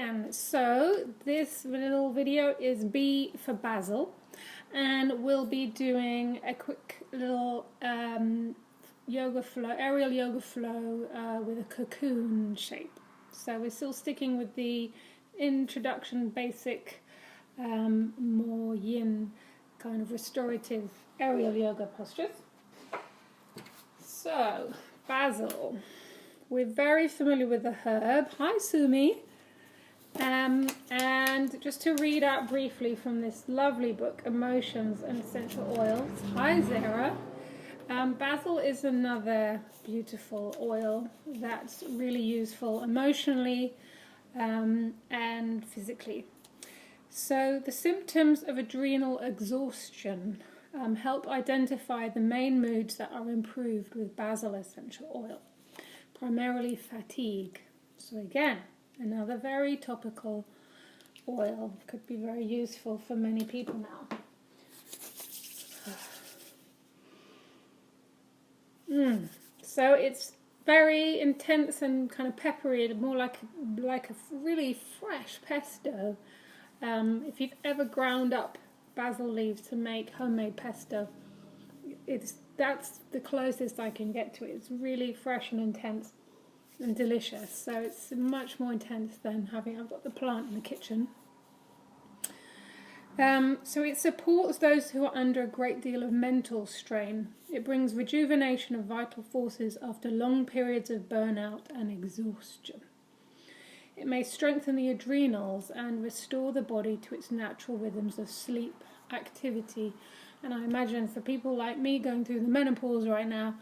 again. So this little video is B for Basil, and we'll be doing a quick little yoga flow, aerial yoga flow with a cocoon shape. So we're still sticking with the introduction basic, more yin kind of restorative aerial yoga postures. So basil, we're very familiar with the herb. Hi Sumi. And just to read out briefly from this lovely book, Emotions and Essential Oils. Hi Zara. Basil is another beautiful oil that's really useful emotionally and physically. So the symptoms of adrenal exhaustion help identify the main moods that are improved with basil essential oil, primarily fatigue. So again, another very topical oil, could be very useful for many people now. So it's very intense and kind of peppery, more like a really fresh pesto. If you've ever ground up basil leaves to make homemade pesto, that's the closest I can get to it. It's really fresh and intense and delicious. So it's much more intense than I've got the plant in the kitchen. So it supports those who are under a great deal of mental strain. It brings rejuvenation of vital forces after long periods of burnout and exhaustion. It may strengthen the adrenals and restore the body to its natural rhythms of sleep, activity, and I imagine for people like me going through the menopause right now,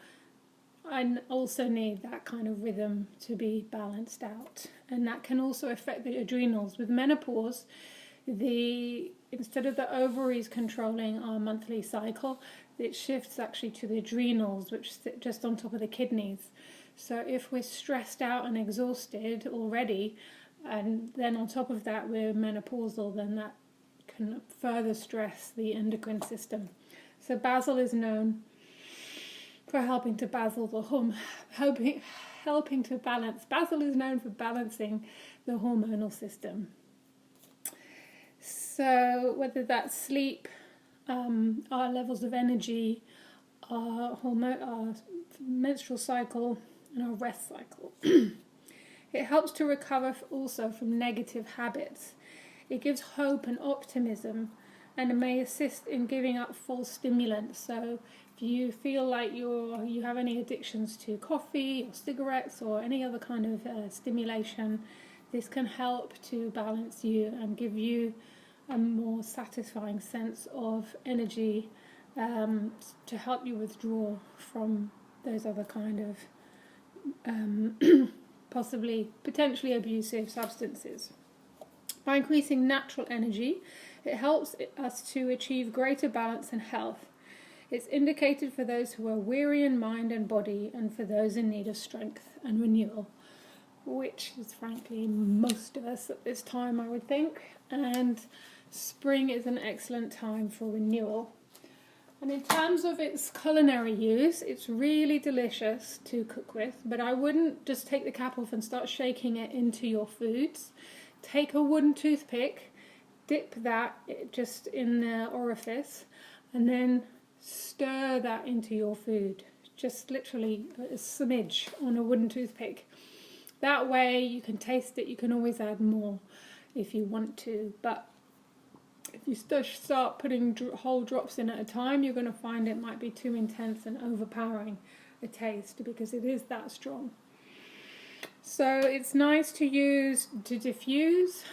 I also need that kind of rhythm to be balanced out, and that can also affect the adrenals. With menopause, instead of the ovaries controlling our monthly cycle, it shifts actually to the adrenals, which sit just on top of the kidneys. So if we're stressed out and exhausted already, and then on top of that we're menopausal, then that can further stress the endocrine system. So basil is known for helping to balance. Basil is known for balancing the hormonal system. So whether that's sleep, our levels of energy, our menstrual cycle, and our rest cycle. It helps to recover also from negative habits. It gives hope and optimism, and it may assist in giving up false stimulants. So if you feel like you have any addictions to coffee or cigarettes or any other kind of stimulation, this can help to balance you and give you a more satisfying sense of energy to help you withdraw from those other kind of potentially abusive substances. By increasing natural energy, it helps us to achieve greater balance and health. It's indicated for those who are weary in mind and body, and for those in need of strength and renewal, which is frankly most of us at this time, I would think. And spring is an excellent time for renewal. And in terms of its culinary use, it's really delicious to cook with, but I wouldn't just take the cap off and start shaking it into your foods. Take a wooden toothpick, dip that just in the orifice, and then stir that into your food. Just literally a smidge on a wooden toothpick. That way you can taste it. You can always add more if you want to, but if you start putting whole drops in at a time, you're going to find it might be too intense and overpowering a taste, because it is that strong. So it's nice to use to diffuse,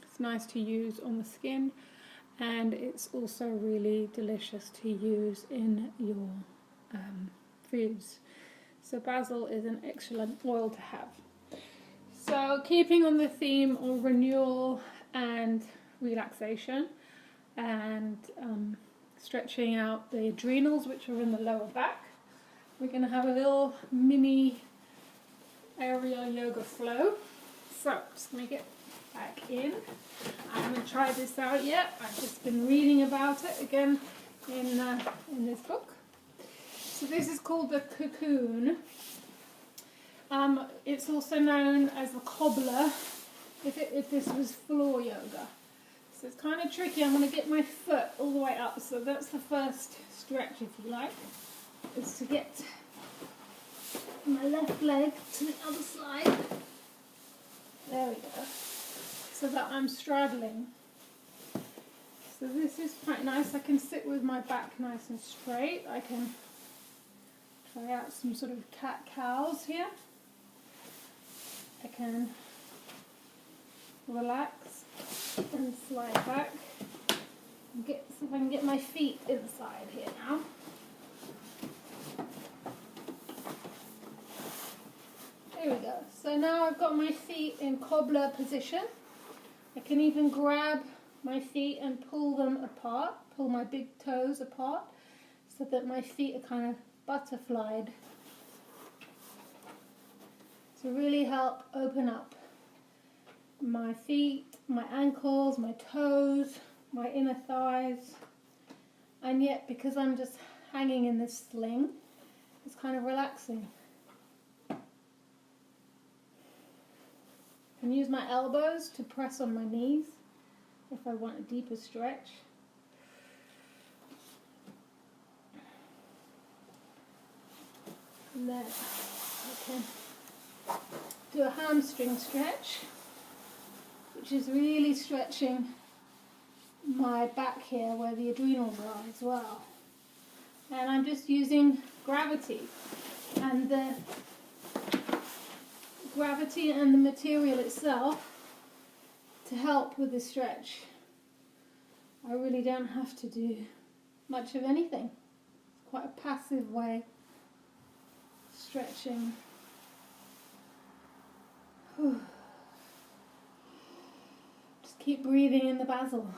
it's nice to use on the skin, and it's also really delicious to use in your foods. So basil is an excellent oil to have. So keeping on the theme of renewal and relaxation and stretching out the adrenals, which are in the lower back, we're going to have a little mini aerial yoga flow. So just going to get back in. I haven't tried this out yet. I've just been reading about it again in this book. So this is called the cocoon. It's also known as the cobbler if this was floor yoga. So it's kind of tricky. I'm going to get my foot all the way up. So that's the first stretch, if you like, is to get my left leg to the other side. There we go. So that I'm straddling. So this is quite nice. I can sit with my back nice and straight. I can try out some sort of cat-cows here. I can relax and slide back. See if I can get my feet inside here now. There we go. So now I've got my feet in cobbler position. I can even grab my feet and pull them apart, pull my big toes apart, so that my feet are kind of butterflied. To really help open up my feet, my ankles, my toes, my inner thighs. And yet, because I'm just hanging in this sling, it's kind of relaxing. I can use my elbows to press on my knees if I want a deeper stretch. And then I can do a hamstring stretch, which is really stretching my back here where the adrenals are as well. And I'm just using gravity and the material itself to help with the stretch. I really don't have to do much of anything. It's quite a passive way of stretching. Just keep breathing in the basil.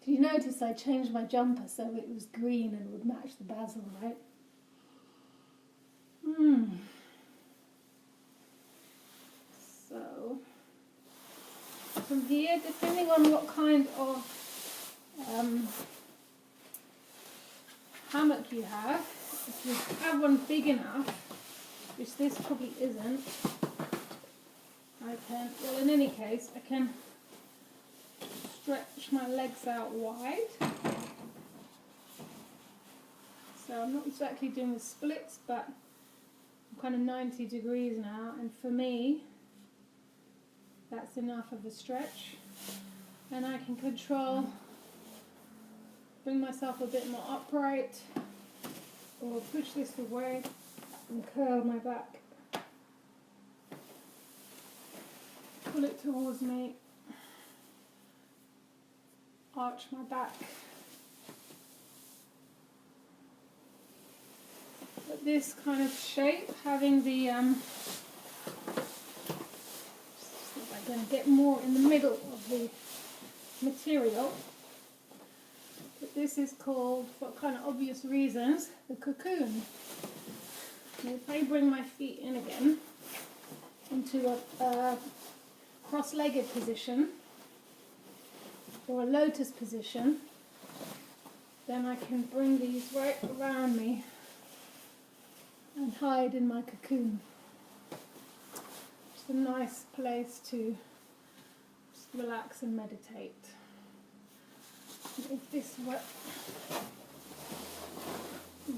Did you notice I changed my jumper so it was green and would match the basil, right? So, from here, depending on what kind of hammock you have, if you have one big enough, which this probably isn't, well, in any case, I can stretch my legs out wide. So I'm not exactly doing the splits, but I'm kind of 90 degrees now, and for me, that's enough of a stretch. And I can bring myself a bit more upright, or push this away and curl my back. Pull it towards me, arch my back. But this kind of shape, having the, just see if I can get more in the middle of the material. But this is called, for kind of obvious reasons, the cocoon. And if I bring my feet in again into a cross-legged position or a lotus position, then I can bring these right around me and hide in my cocoon. It's a nice place to just relax and meditate. And if this were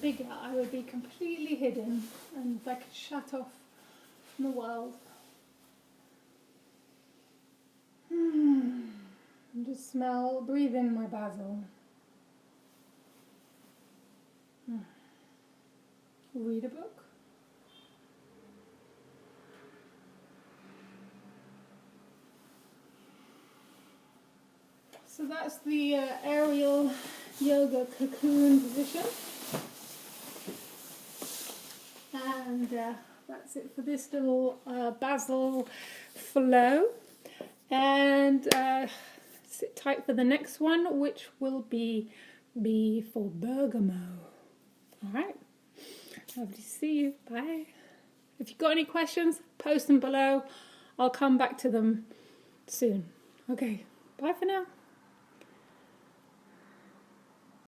bigger, I would be completely hidden and like shut off from the world. And just breathe in my basil. Read a book. So that's the aerial yoga cocoon position. And that's it for this little basil flow. And sit tight for the next one, which will be for bergamot. Alright, lovely to see you. Bye. If you've got any questions, post them below. I'll come back to them soon. Okay, bye for now.